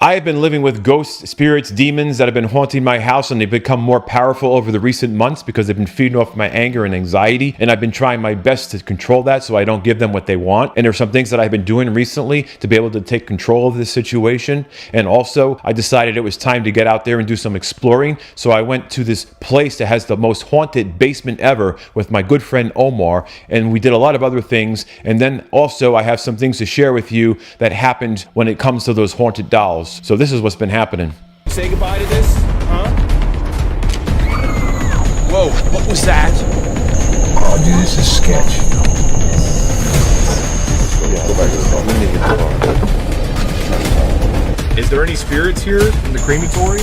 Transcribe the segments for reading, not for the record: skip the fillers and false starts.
I have been living with ghosts, spirits, demons that have been haunting my house, and they've become more powerful over the recent months because they've been feeding off my anger and anxiety, and I've been trying my best to control that so I don't give them what they want. And there's some things that I've been doing recently to be able to take control of this situation. And also, I decided it was time to get out there and do some exploring, so I went to this place that has the most haunted basement ever with my good friend Omar, and we did a lot of other things. And then also, I have some things to share with you that happened when it comes to those haunted dolls. So this is what's been happening. Say goodbye to this, huh? Whoa, what was that? Oh, dude, this is sketch. Is there any spirits here in the crematory?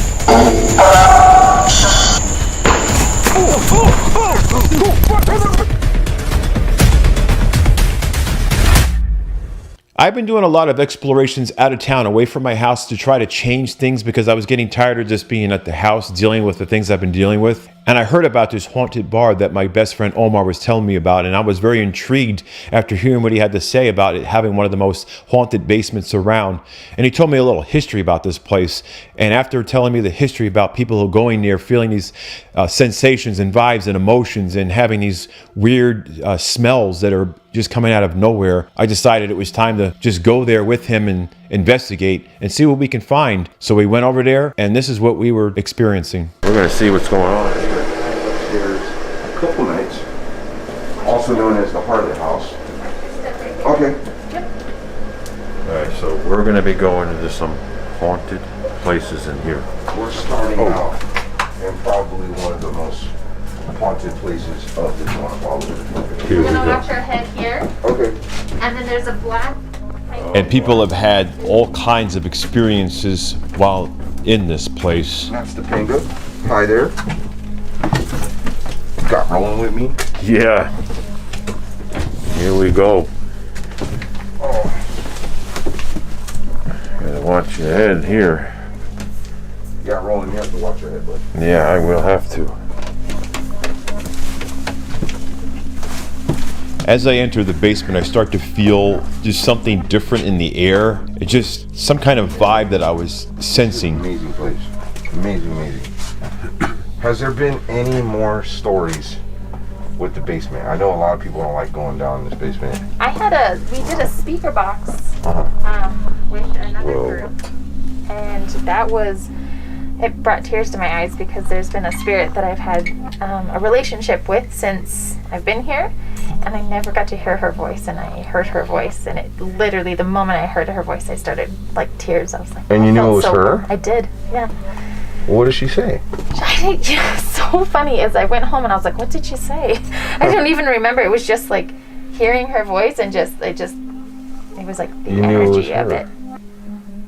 I've been doing a lot of explorations out of town, away from my house, to try to change things because I was getting tired of just being at the house, dealing with the things I've been dealing with. And I heard about this haunted bar that my best friend Omar was telling me about, and I was very intrigued after hearing what he had to say about it having one of the most haunted basements around. And he told me a little history about this place. And after telling me the history about people who are going there, feeling these sensations and vibes and emotions and having these weird smells that are just coming out of nowhere, I decided it was time to just go there with him and investigate and see what we can find. So we went over there, and this is what we were experiencing. We're gonna see what's going on. Upstairs, a couple nights, also known as the Harlot house. Okay. All right, so we're gonna be going into some haunted places in here. We're starting out in probably one of the most haunted places of the joint. We're gonna watch our head here. Okay. And then there's a black. And people have had all kinds of experiences while in this place. That's the Pinga. Hi there. Got rolling with me? Yeah. Here we go. Oh. Gotta watch your head here. You got rolling, you have to watch your head, bud. Yeah, I will have to. As I enter the basement, I start to feel just something different in the air. It's just some kind of vibe that I was sensing. Amazing place. Amazing, amazing. Has there been any more stories with the basement? I know a lot of people don't like going down this basement. We did a speaker box with another group, and it brought tears to my eyes because there's been a spirit that I've had a relationship with since I've been here, and I never got to hear her voice, and I heard her voice, and it literally, the moment I heard her voice, I started like tears. I was like, and you knew it was her? I did, yeah. What did she say? So funny is I went home and I was like, what did she say? I don't even remember. It was just like hearing her voice and it was like the energy of it.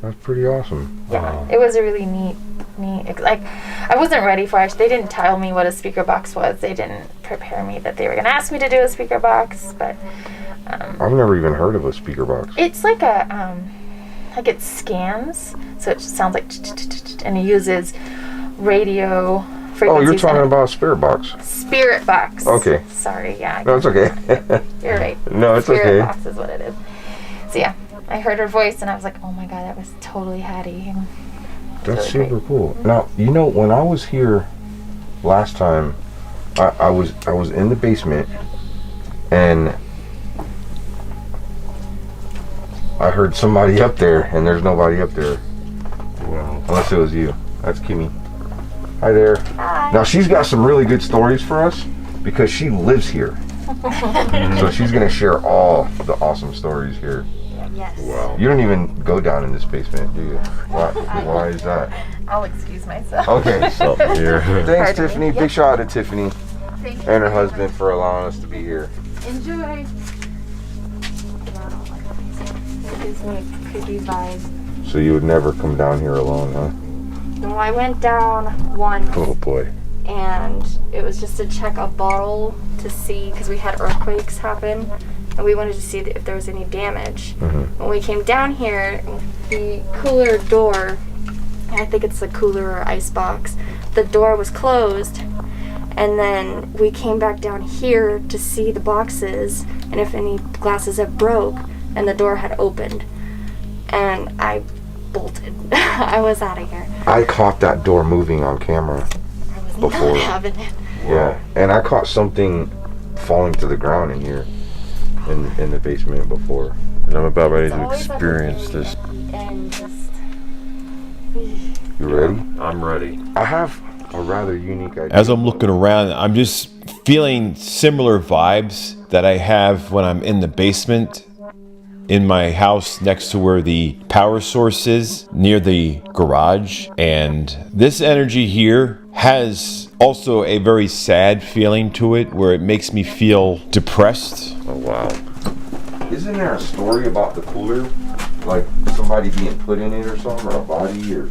That's pretty awesome. Yeah, it was a really neat, like, I wasn't ready for it. They didn't tell me what a speaker box was. They didn't prepare me that they were going to ask me to do a speaker box, but I've never even heard of a speaker box. It's like like it scans, so it sounds like, and it uses radio frequencies. Oh, you're talking about a spirit box. Spirit box. Okay. Sorry, yeah. No, it's okay. You're right. No, it's Spirit okay. box is what it is. So yeah, I heard her voice and I was like, oh my god, that was totally Hattie. That's super cool. Now, you know, when I was here last time, I was in the basement and I heard somebody up there, and there's nobody up there. Wow. Unless it was you. That's Kimmy. Hi there. Hi. Now, she's got some really good stories for us because she lives here. So she's going to share all the awesome stories here. Yes. Wow. You don't even go down in this basement, do you? Why is that? I'll excuse myself. Okay. So, here. Thanks, Pardon Tiffany. me. Big shout out to Tiffany Thank you and her very husband much. for allowing us to be here. Enjoy. It gives me a creepy vibe. So you would never come down here alone, huh? Well, I went down once, Oh boy. and it was just to check a bottle to see, because we had earthquakes happen, and we wanted to see if there was any damage. When we came down here, the cooler door, I think it's the cooler or ice box, the door was closed, and then we came back down here to see the boxes and if any glasses had broke, and the door had opened. And I bolted. I was out of here. I caught that door moving on camera. I was Before. not having it. Yeah, and I caught something falling to the ground in here, in the basement before. And I'm about ready It's to always like experience a this. and just You ready? I'm ready. I have a rather unique idea. As I'm looking around, I'm just feeling similar vibes that I have when I'm in the basement in my house next to where the power source is, near the garage. And this energy here has also a very sad feeling to it, where it makes me feel depressed. Oh wow. Isn't there a story about the cooler? Like somebody being put in it or something, or a body, or...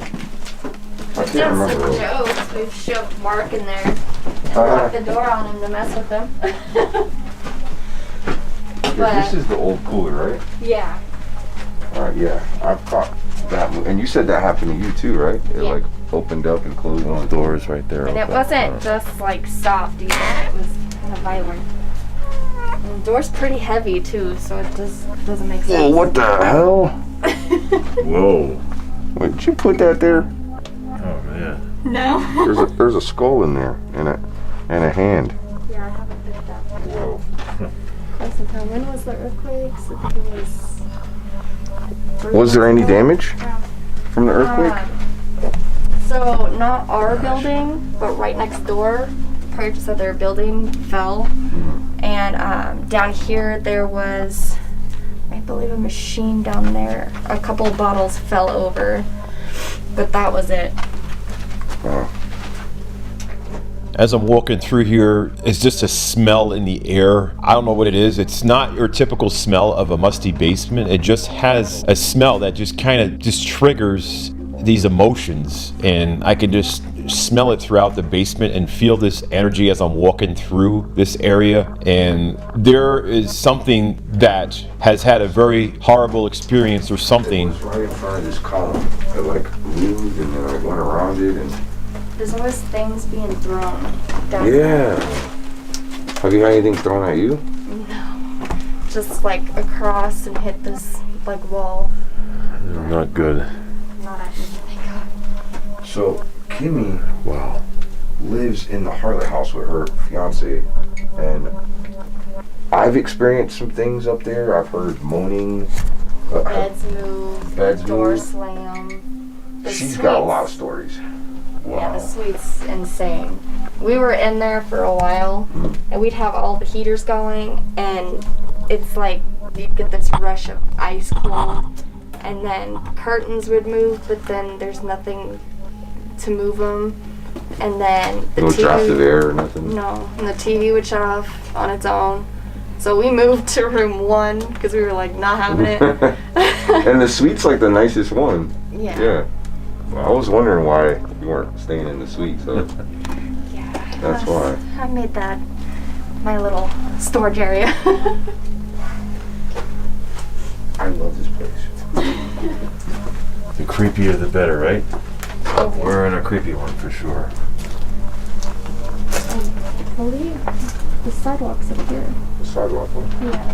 I can't just remember. some jokes. We've shoved Mark in there and locked the door on him to mess with him. This is the old cooler, right? Yeah. Alright, yeah. I've caught that. And you said that happened to you too, right? It Yeah. like opened up and closed on the doors right there. And it wasn't just like soft either. It was kind of violent. And the door's pretty heavy too, so it doesn't make sense. Oh, what the hell? Whoa. Wait, did you put that there? Oh man. No. There's a skull in there and a hand. Yeah, I haven't picked that. Whoa. Quite some time. When was the earthquake? I think it was. Was there any damage from the earthquake? So not our building, but right next door, prior to so their building fell, and down here there was, I believe, a machine down there. A couple of bottles fell over, but that was it. As I'm walking through here, it's just a smell in the air. I don't know what it is. It's not your typical smell of a musty basement. It just has a smell that just kind of just triggers these emotions, and I can just smell it throughout the basement and feel this energy as I'm walking through this area. And there is something that has had a very horrible experience or something. It was right in front of this column. It like moved and then I went around it and... There's always things being thrown down. Yeah. Have you had anything thrown at you? No. Just like across and hit this like wall. Not good. Not at me, thank God. So Kimmy, lives in the Harlot house with her fiance, and I've experienced some things up there. I've heard moaning. Beds move. Beds door move. slam. The She's got a suites- lot of stories. Yeah, the suite's insane. We were in there for a while, and we'd have all the heaters going, and it's like you'd get this rush of ice cold, and then curtains would move, but then there's nothing to move them, and then the No TV, draft of air or nothing. No, and the TV would shut off on its own. So we moved to room 1 because we were like not having it. And the suite's like the nicest one. Yeah. Yeah. I was wondering why you weren't staying in the suite, so Yeah. that's why. I made that my little storage area. I love this place. The creepier the better, right? We're in a creepy one for sure. I believe the sidewalk's up here. The sidewalk one. Yeah.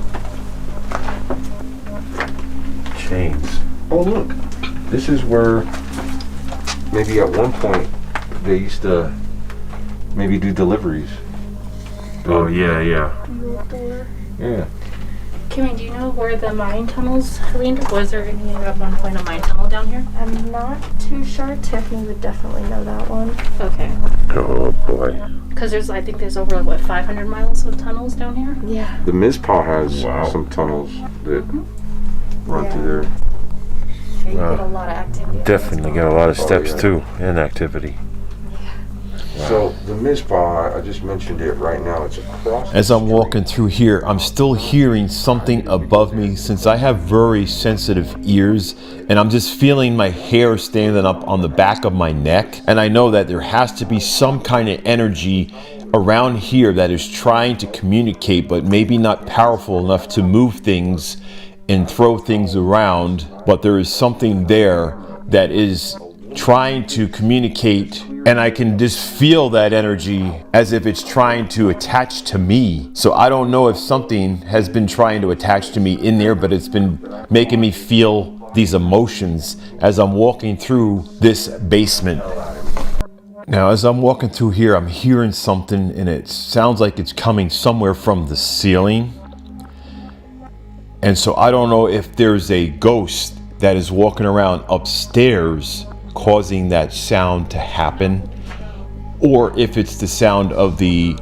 Chains. Oh look, this is where maybe at one point they used to maybe do deliveries. Oh yeah. Yeah. Kimmy, do you know where the mine tunnels lead? Was there any at one point a mine tunnel down here? I'm not too sure. Tiffany would definitely know that one. Okay. Oh boy. Because I think there's over, like, 500 miles of tunnels down here? Yeah. The Mizpah has Wow. some tunnels that run through there. You get a lot of activity. Definitely got a lot of steps yeah. too, and activity. So the Mizpah, I just mentioned it right now. It's across. As the I'm walking through here, I'm still hearing something above me, since I have very sensitive ears, and I'm just feeling my hair standing up on the back of my neck. And I know that there has to be some kind of energy around here that is trying to communicate, but maybe not powerful enough to move things and throw things around. But there is something there that is trying to communicate, and I can just feel that energy as if it's trying to attach to me. So I don't know if something has been trying to attach to me in there, but it's been making me feel these emotions as I'm walking through this basement. Now, as I'm walking through here, I'm hearing something, and it sounds like it's coming somewhere from the ceiling. And so I don't know if there's a ghost that is walking around upstairs causing that sound to happen, or if it's the sound of the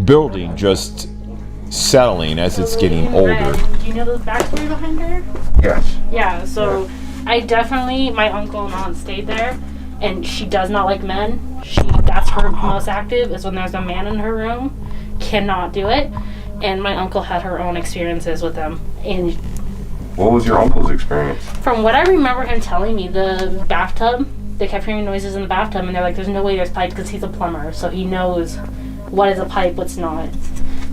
building just settling as it's getting older. Do you know the backstory behind her? Yes. Yeah, so I definitely, my uncle and aunt stayed there, and she does not like men. That's her most active, is when there's a man in her room. Cannot do it. And my uncle had her own experiences with them. And What was your uncle's experience? from what I remember him telling me, the bathtub, they kept hearing noises in the bathtub, and they're like, there's no way there's pipes, because he's a plumber, so he knows what is a pipe, what's not.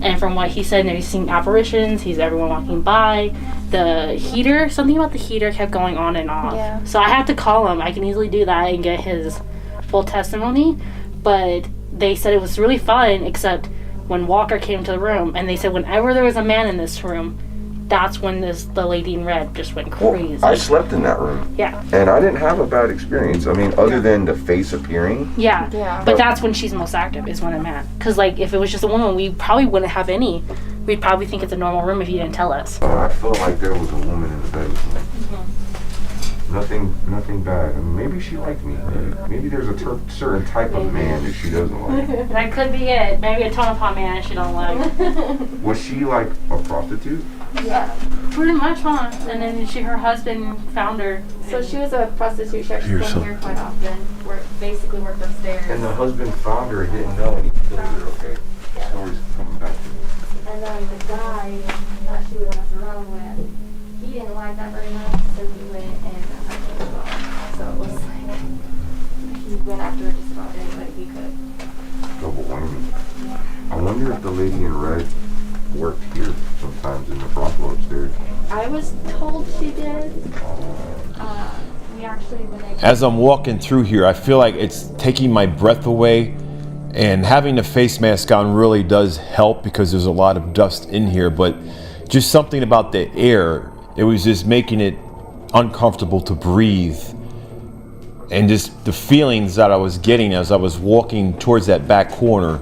And from what he said, he's seen apparitions, he's everyone walking by. The heater, something about the heater kept going on and off. Yeah. So I had to call him. I can easily do that and get his full testimony. But they said it was really fun, except when Walker came to the room, and they said whenever there was a man in this room, that's when the lady in red just went crazy. Well, I slept in that room. Yeah. And I didn't have a bad experience. I mean, other than the face appearing. Yeah. Yeah. But that's when she's most active, is when a man. Because, like, if it was just a woman, we probably wouldn't have any. We'd probably think it's a normal room if you didn't tell us. I felt like there was a woman in the bed with me. Nothing bad. I mean, maybe she liked me. Maybe there's a certain type of man that she doesn't like. That could be it. Maybe a Tonopah man she don't like. Was she like a prostitute? Yeah. Pretty much, huh? And then her husband found her. So she was a prostitute. She actually Here's came some- here quite often. Basically worked upstairs. And the husband found her and didn't know, and he killed her. Okay. Story's coming back to me. And then the guy that she would mess around with, he didn't like that very much, so he went and attacked her as well. So it was like, he went after her just about anybody he could. Double whammy. I wonder if the lady in red worked here sometimes in the brothel upstairs. I was told she did. We actually, when they As I'm walking through here, I feel like it's taking my breath away, and having a face mask on really does help because there's a lot of dust in here, but just something about the air, it was just making it uncomfortable to breathe. And just the feelings that I was getting as I was walking towards that back corner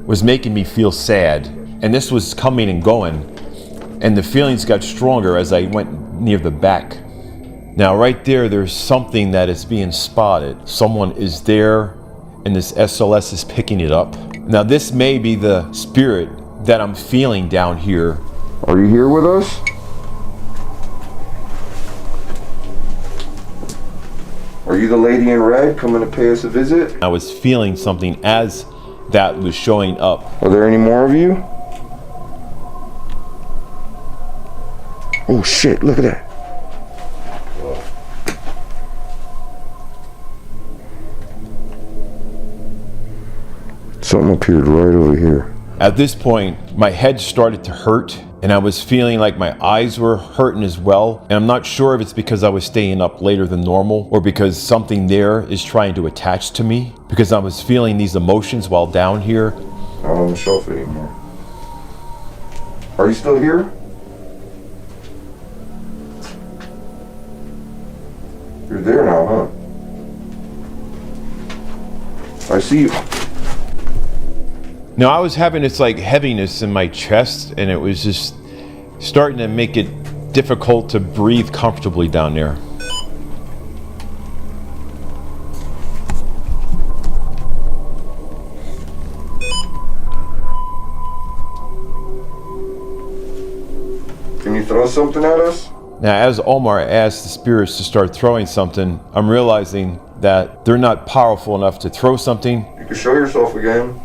was making me feel sad. And this was coming and going, and the feelings got stronger as I went near the back. Now right there's something that is being spotted. Someone is there, and this SLS is picking it up. Now this may be the spirit that I'm feeling down here. Are you here with us? Are you the lady in red coming to pay us a visit? I was feeling something as that was showing up. Are there any more of you? Oh shit, look at that. Something appeared right over here. At this point, my head started to hurt, and I was feeling like my eyes were hurting as well. And I'm not sure if it's because I was staying up later than normal, or because something there is trying to attach to me, because I was feeling these emotions while down here. Not on the shelf anymore. Are you still here? You're there now, huh? I see you. Now I was having this like heaviness in my chest, and it was just starting to make it difficult to breathe comfortably down there. Can you throw something at us? Now, as Omar asked the spirits to start throwing something, I'm realizing that they're not powerful enough to throw something. You can show yourself again.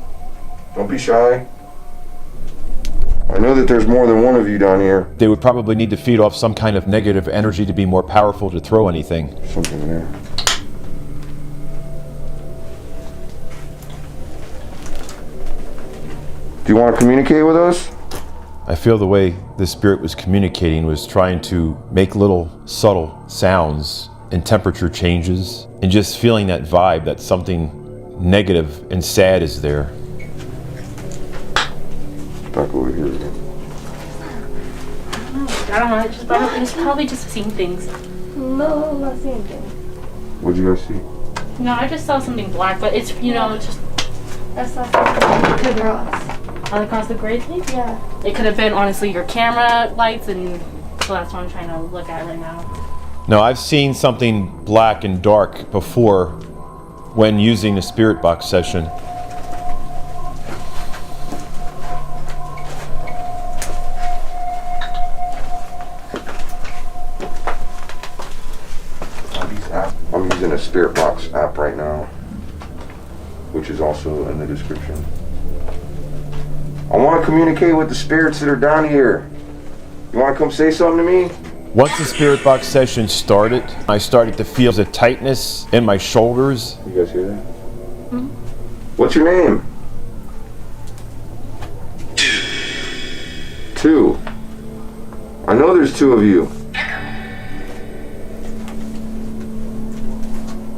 Don't be shy. I know that there's more than one of you down here. They would probably need to feed off some kind of negative energy to be more powerful to throw anything. Something there. Do you want to communicate with us? I feel the way the spirit was communicating was trying to make little subtle sounds and temperature changes, and just feeling that vibe that something negative and sad is there. Back over here again. I don't know. It's probably just seeing things. No, I see anything. What'd you guys see? No, I just saw something black, but it's, it's just I saw something across. all across the gray tape. Yeah. It could have been, honestly, your camera lights, and so that's what I'm trying to look at right now. No, I've seen something black and dark before when using the spirit box session. I'm using a Spirit Box app right now, which is also in the description. I want to communicate with the spirits that are down here. You want to come say something to me? Once the spirit box session started, I started to feel the tightness in my shoulders. You guys hear that? What's your name? Two. I know there's two of you.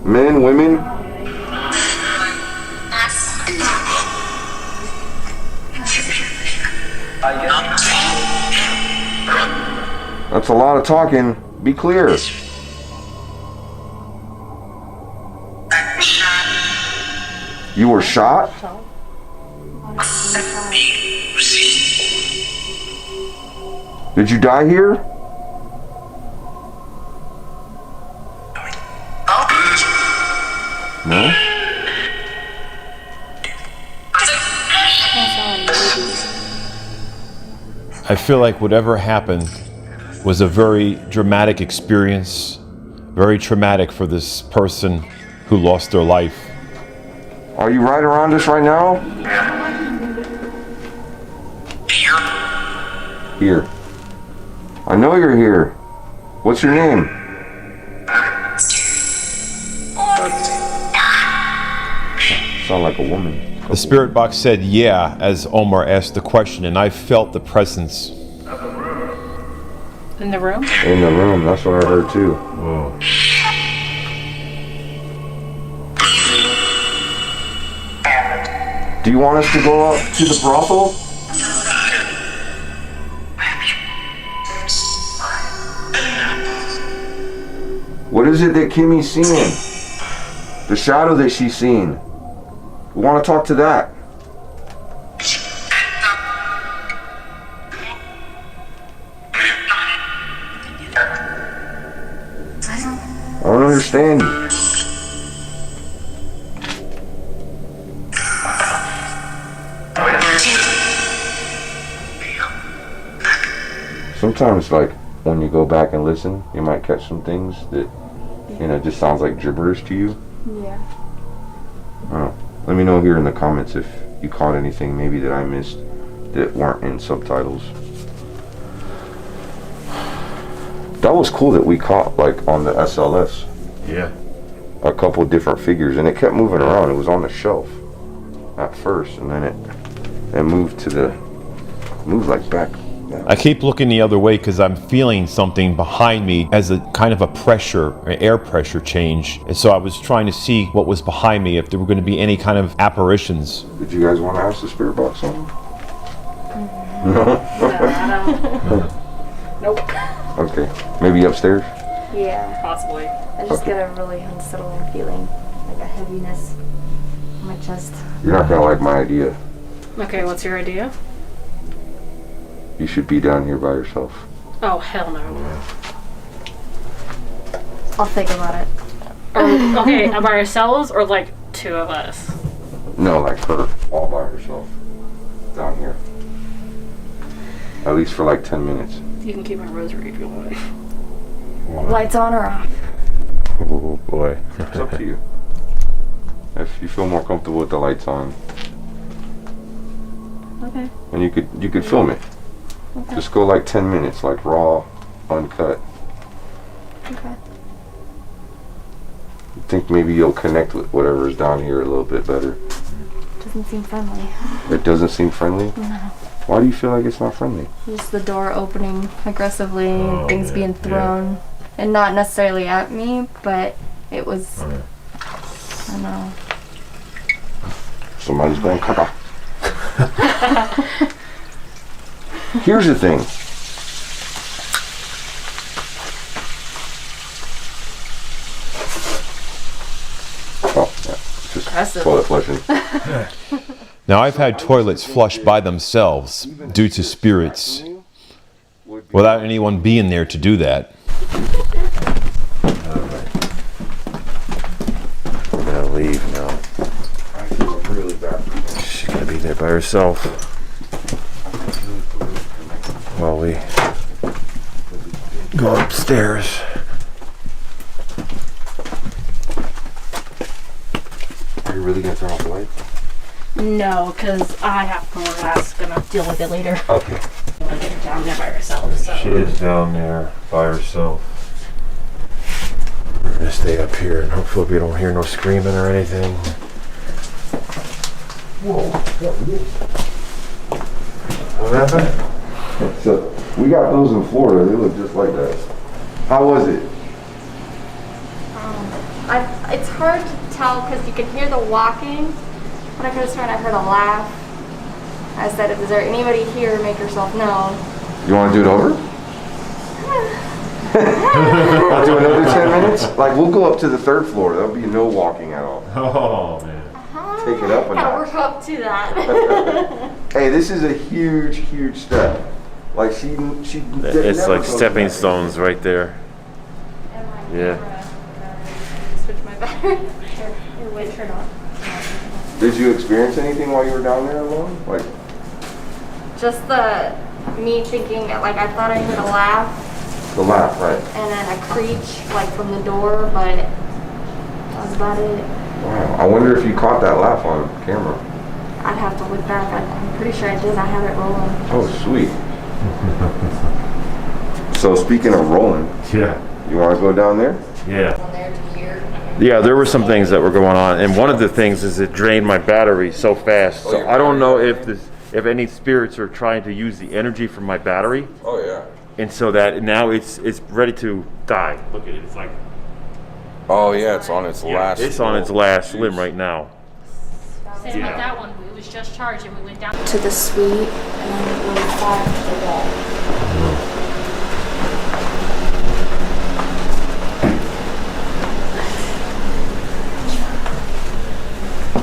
Men, women? That's a lot of talking. Be clear. You were shot? Did you die here? No? I feel like whatever happened was a very dramatic experience, very traumatic for this person who lost their life. Are you right around us right now? Here. I know you're here. What's your name? Sound like a woman. The spirit box said, yeah, as Omar asked the question, and I felt the presence. In the room? In the room, that's what I heard too. Whoa. Do you want us to go up to the brothel? What is it that Kimmy's seeing? The shadow that she's seen. We want to talk to that. I don't understand you. Sometimes, like, when you go back and listen, you might catch some things that, just sounds like gibberish to you. Yeah. Let me know here in the comments if you caught anything maybe that I missed that weren't in subtitles. That was cool that we caught, like, on the SLS. Yeah. A couple different figures, and it kept moving around. It was on the shelf at first, and then it moved like back. I keep looking the other way because I'm feeling something behind me as a kind of a pressure, an air pressure change. And so I was trying to see what was behind me, if there were going to be any kind of apparitions. Did you guys want to ask the spirit box something? No. Nope. Okay. Maybe upstairs? Yeah. Possibly. I just get a really unsettling feeling, like a heaviness in my chest. You're not going to like my idea. Okay, what's your idea? You should be down here by yourself. Oh, hell no. I'll think about it. Okay, by ourselves or like two of us? No, like her, all by herself. Down here. At least for like 10 minutes. You can keep my rosary if you want. Lights on or off? Oh boy. It's up to you. If you feel more comfortable with the lights on. Okay. And you could film it. Okay. Just go like 10 minutes, like raw, uncut. Okay. I think maybe you'll connect with whatever is down here a little bit better. Doesn't seem friendly. It doesn't seem friendly? No. Why do you feel like it's not friendly? Just the door opening aggressively and things being thrown. And not necessarily at me, but it was, I don't know. Somebody's going caca. Here's the thing. impressive. Toilet flushing. Now, I've had toilets flushed by themselves due to spirits without anyone being there to do that. We're gonna leave now. I feel really bad. She's gonna be there by herself while we go upstairs. Are you really gonna turn off the light? No, because I have more that's gonna deal with it later. Okay. I'm gonna get her down there by herself. So. She is down there by herself. We're gonna stay up here and hopefully we don't hear no screaming or anything. Whoa. What happened? So, we got those in Florida. They look just like that. How was it? It's hard to tell because you can hear the walking, but I could have sworn I heard a laugh. I said, "Is there anybody here? Make yourself known." You want to do it over? I'll do another 10 minutes? Like, we'll go up to the 3rd floor. There'll be no walking at all. Oh, man. Take it up a Gotta notch. work up to that. Hey, this is a huge, huge step. Like, she It's like stepping stones right there. Yeah. Switch my battery. Here, wait, turn on. Did you experience anything while you were down there alone? Like, Just me thinking, like, I thought I heard a laugh the laugh, right? and then a creech, like, from the door, but that was about it. Wow. I wonder if you caught that laugh on camera. I'd have to look back. I'm pretty sure I did. I have it rolling. Oh, sweet. So, speaking of rolling, Yeah. you want to go down there? Yeah. Yeah, there were some things that were going on, and one of the things is it drained my battery so fast. So I don't know if any spirits are trying to use the energy from my battery, Oh, yeah. and so that now it's ready to die. Look at it, it's like Oh, yeah, it's on its last. it's on its last limb right now. Same with that one. It was just charged and we went down. To the suite, and then it went back to the wall.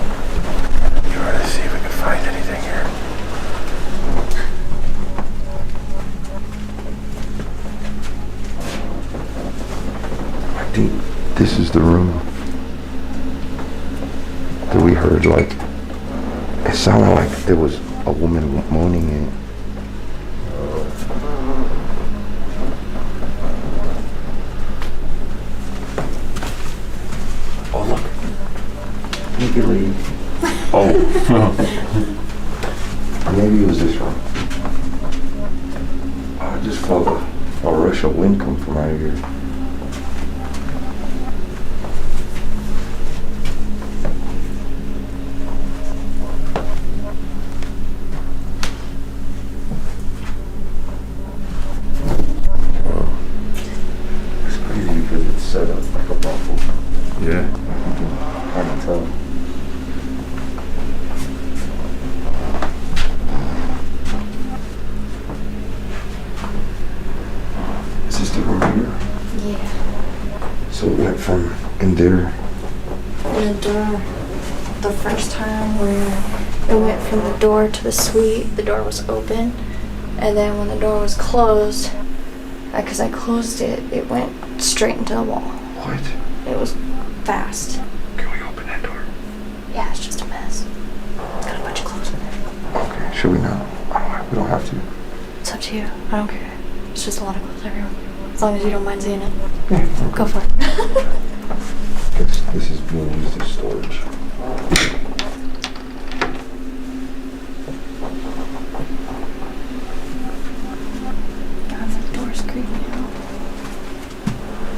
Try to see if we can find anything here. I think this is the room that we heard, like, it sounded like there was a woman moaning in it. Oh, look. Naked lady. Oh. Maybe it was this one. I just felt a rush of wind come from out of here. It's crazy because it's set up like a muffle. Yeah. You can kind of tell. Is this the room here? Yeah. So it went from in there. And the door, the first time where it went from the door to the suite, the door was open. And then when the door was closed, because I closed it, it went straight into the wall. What? It was fast. Can we open that door? Yeah, it's just a mess. It's got a bunch of clothes in there. Okay, should we not? We don't have to. It's up to you. I don't care. It's just a lot of clothes everywhere. As long as you don't mind seeing it. Yeah. Go for it. This is being used as storage. God, the door's creepy out.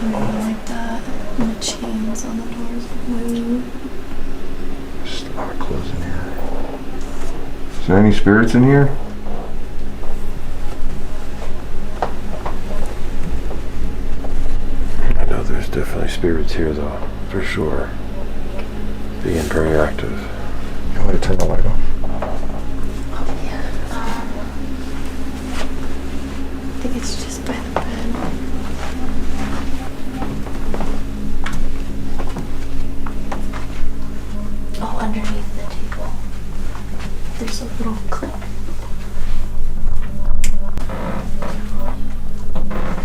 Maybe like that. And the chains on the doors move. Just a lot of clothes in here. Is there any spirits in here? I know there's definitely spirits here though, for sure. Being very active. You want me to turn the light off? Oh, yeah. I think it's just by the bed. Oh, underneath the table. There's a little clip.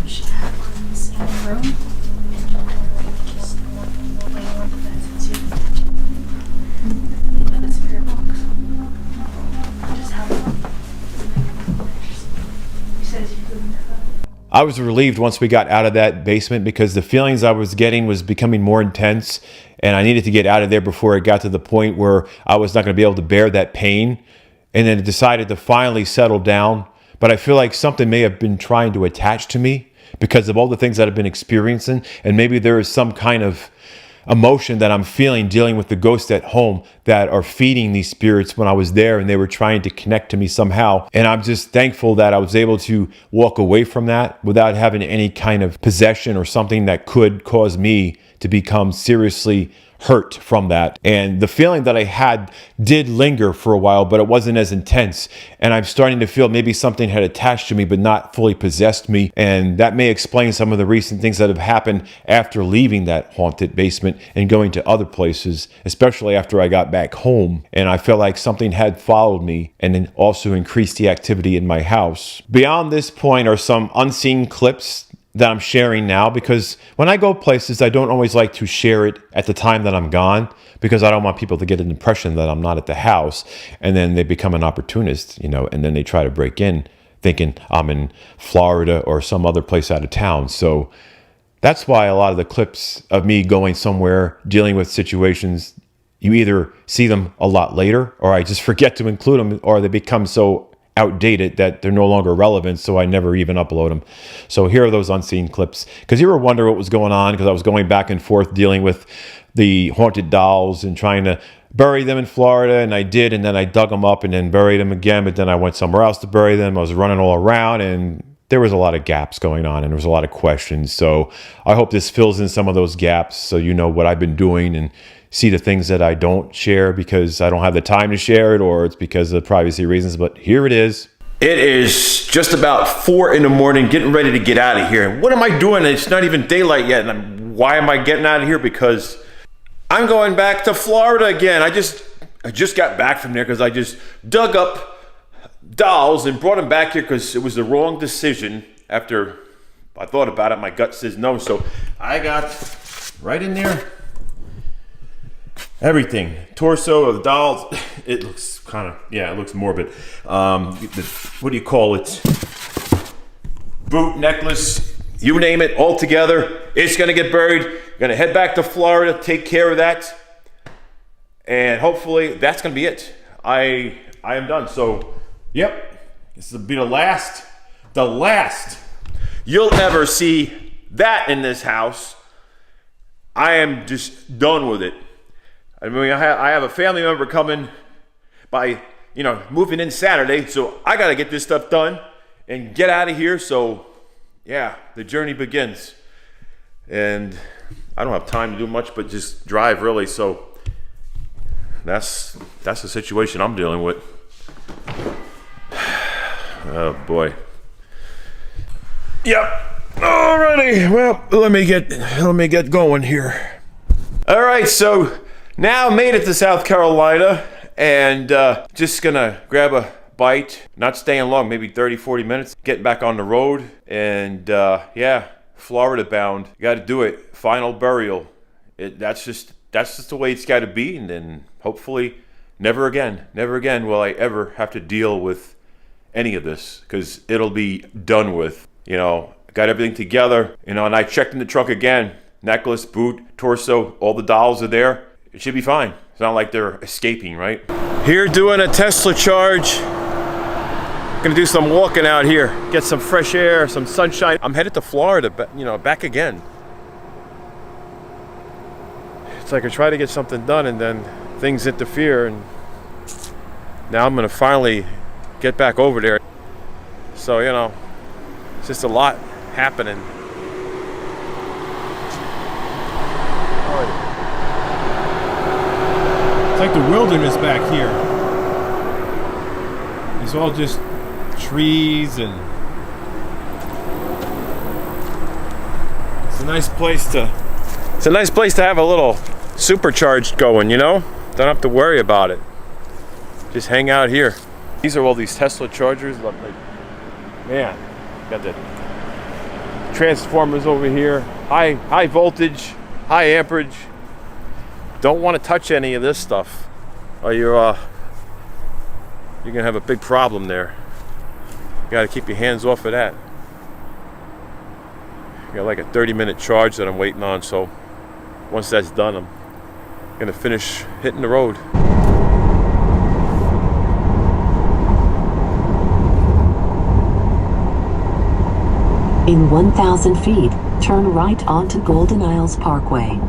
Should have one in the same room. Just wait on the bed and see if we have a spirit box. Just have one. He says you couldn't have that. I was relieved once we got out of that basement because the feelings I was getting was becoming more intense, and I needed to get out of there before it got to the point where I was not going to be able to bear that pain. And then it decided to finally settle down. But I feel like something may have been trying to attach to me because of all the things that I've been experiencing. And maybe there is some kind of emotion that I'm feeling dealing with the ghosts at home that are feeding these spirits when I was there, and they were trying to connect to me somehow. And I'm just thankful that I was able to walk away from that without having any kind of possession or something that could cause me to become seriously hurt from that. And the feeling that I had did linger for a while, but it wasn't as intense. And I'm starting to feel maybe something had attached to me, but not fully possessed me. And that may explain some of the recent things that have happened after leaving that haunted basement and going to other places, especially after I got back home. And I felt like something had followed me and then also increased the activity in my house. Beyond this point are some unseen clips that I'm sharing now, because when I go places, I don't always like to share it at the time that I'm gone, because I don't want people to get an impression that I'm not at the house, and then they become an opportunist, and then they try to break in thinking I'm in Florida or some other place out of town. So that's why a lot of the clips of me going somewhere, dealing with situations, you either see them a lot later, or I just forget to include them, or they become so outdated that they're no longer relevant, so I never even upload them. So here are those unseen clips, because you were wondering what was going on, because I was going back and forth dealing with the haunted dolls and trying to bury them in Florida, and I did, and then I dug them up and then buried them again, but then I went somewhere else to bury them. I was running all around, and there was a lot of gaps going on, and there was a lot of questions. So I hope this fills in some of those gaps, so you know what I've been doing and see the things that I don't share because I don't have the time to share it, or it's because of privacy reasons. But here it is. It is just about 4 a.m, getting ready to get out of here. And what am I doing? It's not even daylight yet. And why am I getting out of here? Because I'm going back to Florida again. I just got back from there because I just dug up dolls and brought them back here because it was the wrong decision. After I thought about it, my gut says no. So I got right in there everything. Torso of the dolls. It looks kind of, it looks morbid. What do you call it? Boot, necklace, you name it, all together. It's going to get buried. Going to head back to Florida, take care of that. And hopefully that's going to be it. I am done. So, yep. This will be the last you'll ever see that in this house. I am just done with it. I mean, I have a family member coming by, moving in Saturday, so I got to get this stuff done and get out of here. So, yeah, the journey begins. And I don't have time to do much but just drive, really. So that's the situation I'm dealing with. Oh, boy. Yep. Alrighty. Well, let me get going here. All right, so now made it to South Carolina, and just gonna grab a bite, not staying long, maybe 30-40 minutes, getting back on the road, and Florida bound. Got to do it. Final burial. That's just the way it's got to be, and then hopefully never again will I ever have to deal with any of this, because it'll be done with. Got everything together, and I checked in the trunk again. Necklace, boot, torso, all the dolls are there. It should be fine. It's not like they're escaping, right? Here doing a Tesla charge. Gonna do some walking out here, get some fresh air, some sunshine. I'm headed to Florida, back again. It's like I try to get something done and then things interfere, and now I'm gonna finally get back over there. So, it's just a lot happening. It's like the wilderness back here. It's all just trees, and it's a nice place to have a little supercharged going, Don't Don't have to worry about it. Just hang out here. These are all these Tesla chargers. Like, man, got the transformers over here. High voltage, high amperage. Don't want to touch any of this stuff, or you're gonna have a big problem there. You gotta keep your hands off of that. Got like a 30-minute charge that I'm waiting on, so once that's done, I'm gonna finish hitting the road. In 1,000 feet, turn right onto Golden Isles Parkway.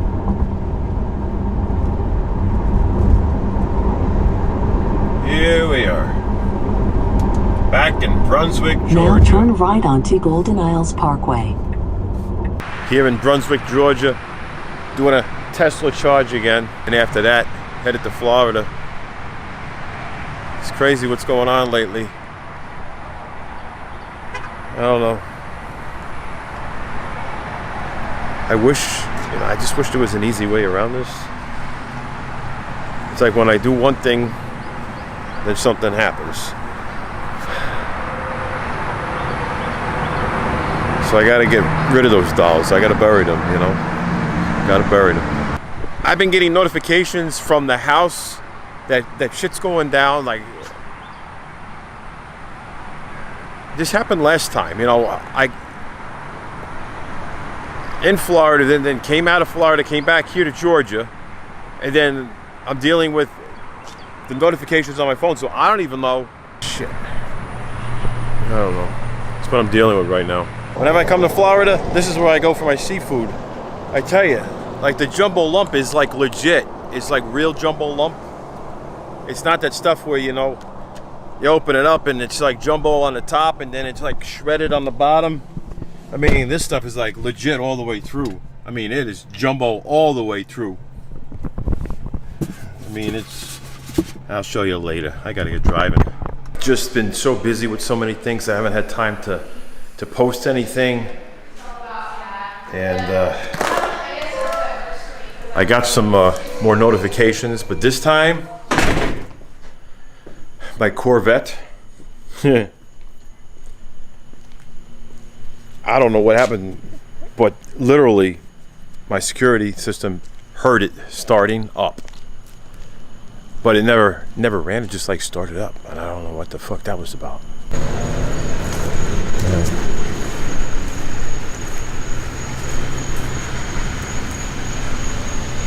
Here we are. Back in Brunswick, Georgia. Now turn right onto Golden Isles Parkway. Here in Brunswick, Georgia, doing a Tesla charge again, and after that, headed to Florida. It's crazy what's going on lately. I don't know. I just wish there was an easy way around this. It's like when I do one thing, then something happens. So I gotta get rid of those dolls. I gotta bury them, you know? Gotta bury them. I've been getting notifications from the house that shit's going down. Like, this happened last time, you know. I in Florida, then came out of Florida, came back here to Georgia, and then I'm dealing with the notifications on my phone, so I don't even know. Shit. I don't know. That's what I'm dealing with right now. Whenever I come to Florida, this is where I go for my seafood. I tell you, like, the jumbo lump is like legit. It's like real jumbo lump. It's not that stuff where, you know, you open it up and it's like jumbo on the top and then it's like shredded on the bottom. I mean, this stuff is like legit all the way through. I mean, it is jumbo all the way through. I mean, I'll show you later. I gotta get driving. Just been so busy with so many things, I haven't had time to post anything. And I got some more notifications, but this time, my Corvette. I don't know what happened, but literally my security system heard it starting up. But it never ran, it just like started up. And I don't know what the fuck that was about.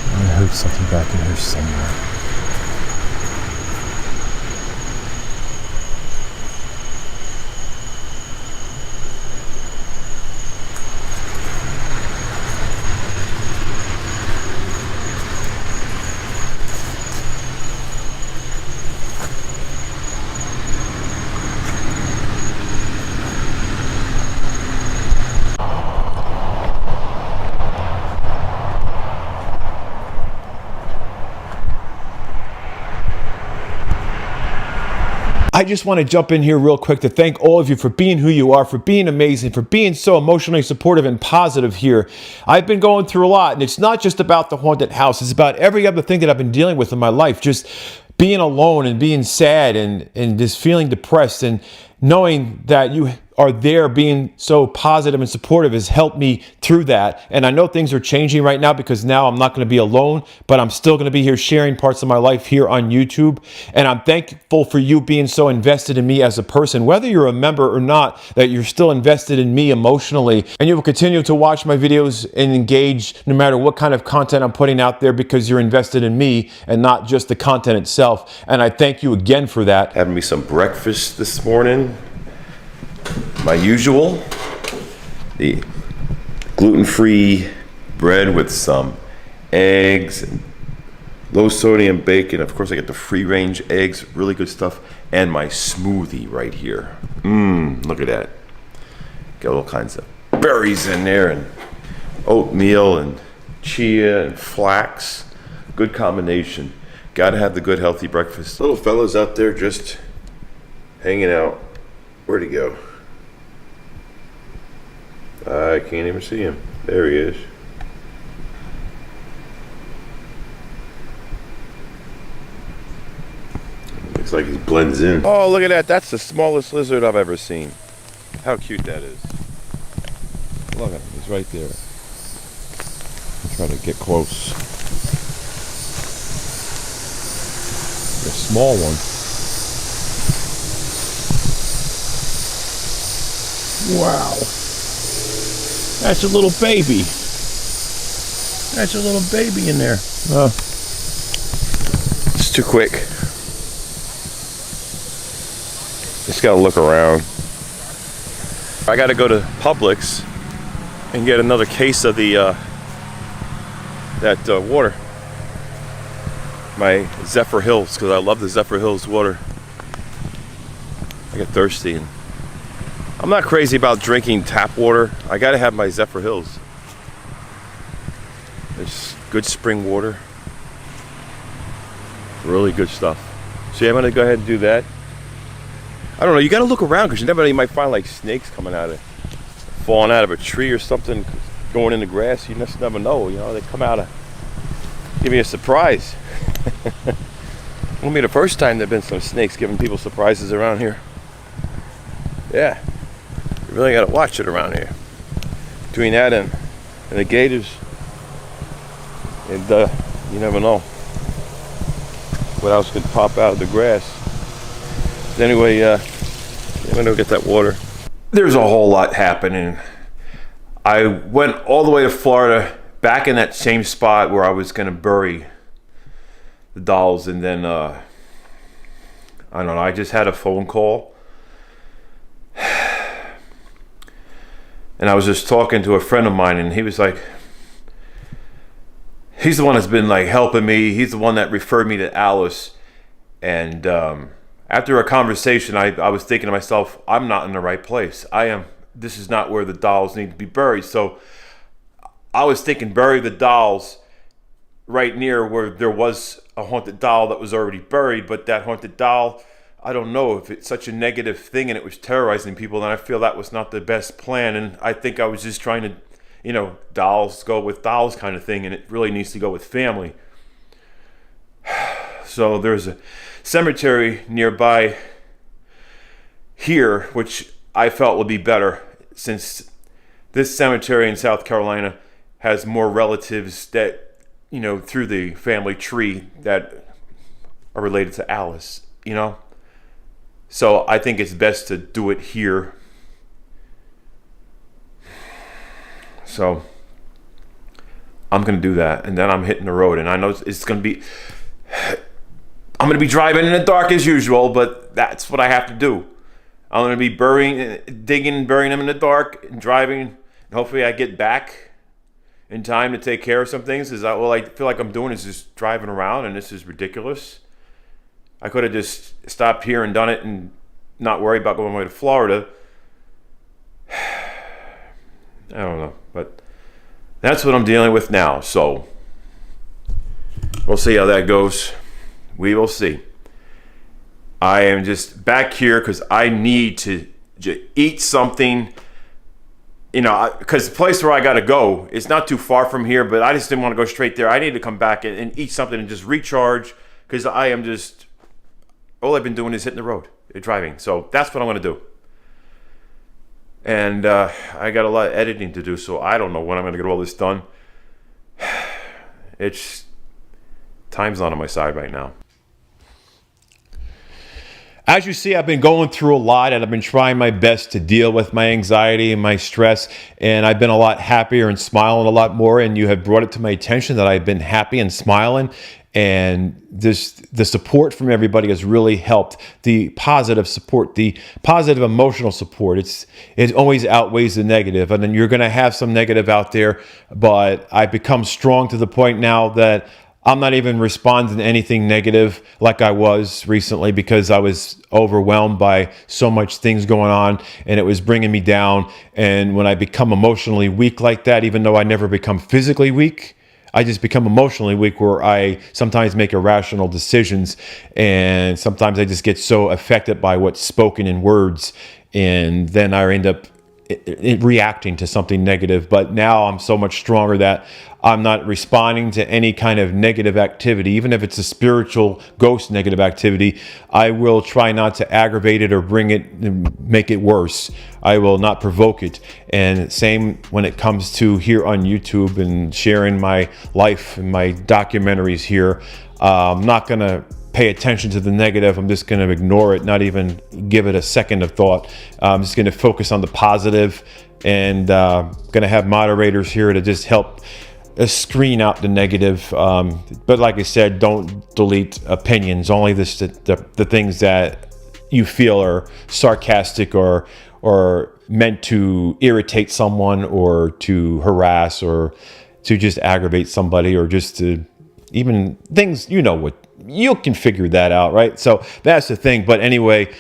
I heard something back in here somewhere. I just want to jump in here real quick to thank all of you for being who you are, for being amazing, for being so emotionally supportive and positive here. I've been going through a lot, and it's not just about the haunted house. It's about every other thing that I've been dealing with in my life. Just being alone and being sad and just feeling depressed, and knowing that you are there being so positive and supportive has helped me through that. And I know things are changing right now because now I'm not going to be alone, but I'm still going to be here sharing parts of my life here on YouTube. And I'm thankful for you being so invested in me as a person, whether you're a member or not, that you're still invested in me emotionally. And you will continue to watch my videos and engage no matter what kind of content I'm putting out there, because you're invested in me and not just the content itself. And I thank you again for that. Having me some breakfast this morning. My usual, the gluten-free bread with some eggs and low sodium bacon. Of course, I get the free-range eggs, really good stuff, and my smoothie right here. Look at that. Got all kinds of berries in there, and oatmeal and chia and flax. Good combination. Gotta have the good healthy breakfast. Little fellas out there just hanging out. Where'd he go? I can't even see him. There he is. Looks like he blends in. Oh, look at that. That's the smallest lizard I've ever seen. How cute that is. Look at him. He's right there. Try to get close. A small one. Wow. That's a little baby. That's a little baby in there. It's too quick. Just gotta look around. I gotta go to Publix and get another case of the water. My Zephyr Hills, because I love the Zephyr Hills water. I get thirsty. And I'm not crazy about drinking tap water. I gotta have my Zephyr Hills. It's good spring water. Really good stuff. So yeah, I'm gonna go ahead and do that. I don't know, you gotta look around because you never know, you might find like snakes falling out of a tree or something, going in the grass. You just never know, you know, they come out give me a surprise. Won't be the first time there've been some snakes giving people surprises around here. Yeah, you really gotta watch it around here. Between that and the gators, and you never know what else could pop out of the grass. But anyway, I'm gonna go get that water. There's a whole lot happening. I went all the way to Florida, back in that same spot where I was gonna bury the dolls, and then I don't know, I just had a phone call. And I was just talking to a friend of mine, and he was like, he's the one that's been like helping me. He's the one that referred me to Alice. And after a conversation, I was thinking to myself, I'm not in the right place. This is not where the dolls need to be buried. So I was thinking bury the dolls right near where there was a haunted doll that was already buried. But that haunted doll, I don't know if it's such a negative thing and it was terrorizing people, then I feel that was not the best plan. And I think I was just trying to, you know, dolls go with dolls kind of thing, and it really needs to go with family. So there's a cemetery nearby here, which I felt would be better, since this cemetery in South Carolina has more relatives that, you know, through the family tree that are related to Alice, you know. So I think it's best to do it here. So I'm going to do that, and then I'm hitting the road, and I know it's going to be, I'm going to be driving in the dark as usual, but that's what I have to do. I'm going to be burying them in the dark and driving, and hopefully I get back in time to take care of some things. All I feel like I'm doing is just driving around, and this is ridiculous. I could have just stopped here and done it and not worry about going away to Florida. I don't know, but that's what I'm dealing with now. So we'll see how that goes. We will see. I am just back here because I need to eat something, you know, because the place where I got to go, it's not too far from here, but I just didn't want to go straight there. I need to come back and eat something and just recharge, because I am just, all I've been doing is hitting the road, driving. So that's what I'm going to do. And I got a lot of editing to do, so I don't know when I'm going to get all this done. It's, time's not on my side right now. As you see, I've been going through a lot, and I've been trying my best to deal with my anxiety and my stress, and I've been a lot happier and smiling a lot more, and you have brought it to my attention that I've been happy and smiling, and the support from everybody has really helped. The positive support, the positive emotional support, it always outweighs the negative, and then you're going to have some negative out there, but I've become strong to the point now that I'm not even responding to anything negative like I was recently, because I was overwhelmed by so much things going on, and it was bringing me down. And when I become emotionally weak like that, even though I never become physically weak, I just become emotionally weak, where I sometimes make irrational decisions, and sometimes I just get so affected by what's spoken in words, and then I end up reacting to something negative. But now I'm so much stronger that I'm not responding to any kind of negative activity, even if it's a spiritual ghost negative activity. I will try not to aggravate it or bring it, make it worse. I will not provoke it. And same when it comes to here on YouTube and sharing my life and my documentaries here. I'm not going to pay attention to the negative. I'm just going to ignore it, not even give it a second of thought. I'm just going to focus on the positive, and going to have moderators here to just help screen out the negative. But like I said, don't delete opinions, only the things that you feel are sarcastic or meant to irritate someone or to harass or to just aggravate somebody or just to even things, what you can figure that out, right? So that's the thing. But anyway,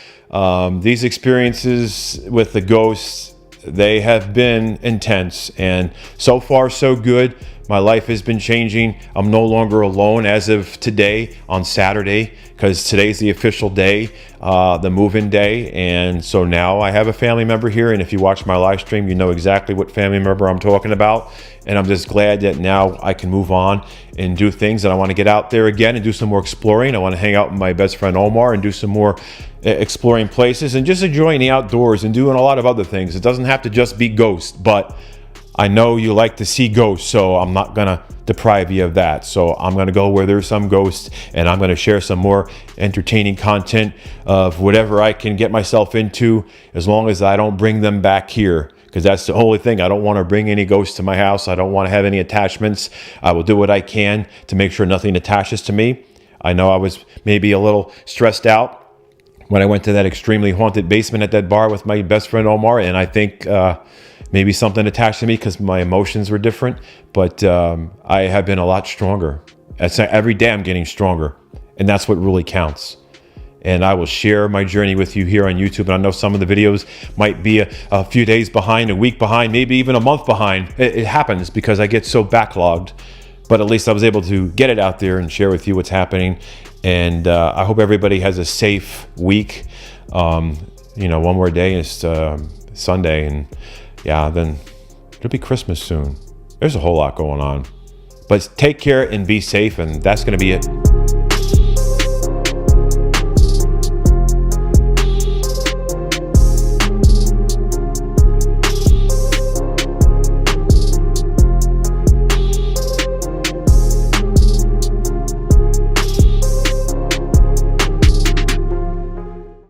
these experiences with the ghosts, they have been intense, and so far so good. My life has been changing. I'm no longer alone as of today on Saturday, because today's the official day, the move-in day. And so now I have a family member here. And if you watch my live stream, you know exactly what family member I'm talking about. And I'm just glad that now I can move on and do things. And I want to get out there again and do some more exploring. I want to hang out with my best friend Omar and do some more exploring places and just enjoying the outdoors and doing a lot of other things. It doesn't have to just be ghosts, but I know you like to see ghosts, so I'm not going to deprive you of that. So I'm going to go where there's some ghosts, and I'm going to share some more entertaining content of whatever I can get myself into, as long as I don't bring them back here, because that's the only thing. I don't want to bring any ghosts to my house. I don't want to have any attachments. I will do what I can to make sure nothing attaches to me. I know I was maybe a little stressed out when I went to that extremely haunted basement at that bar with my best friend Omar, and I think maybe something attached to me because my emotions were different. But I have been a lot stronger. Every day I'm getting stronger, and that's what really counts. And I will share my journey with you here on YouTube. And I know some of the videos might be a few days behind, a week behind, maybe even a month behind. It happens because I get so backlogged. But at least I was able to get it out there and share with you what's happening. And I hope everybody has a safe week. One more day is Sunday, and yeah, then it'll be Christmas soon. There's a whole lot going on. But take care and be safe, and that's going to be it.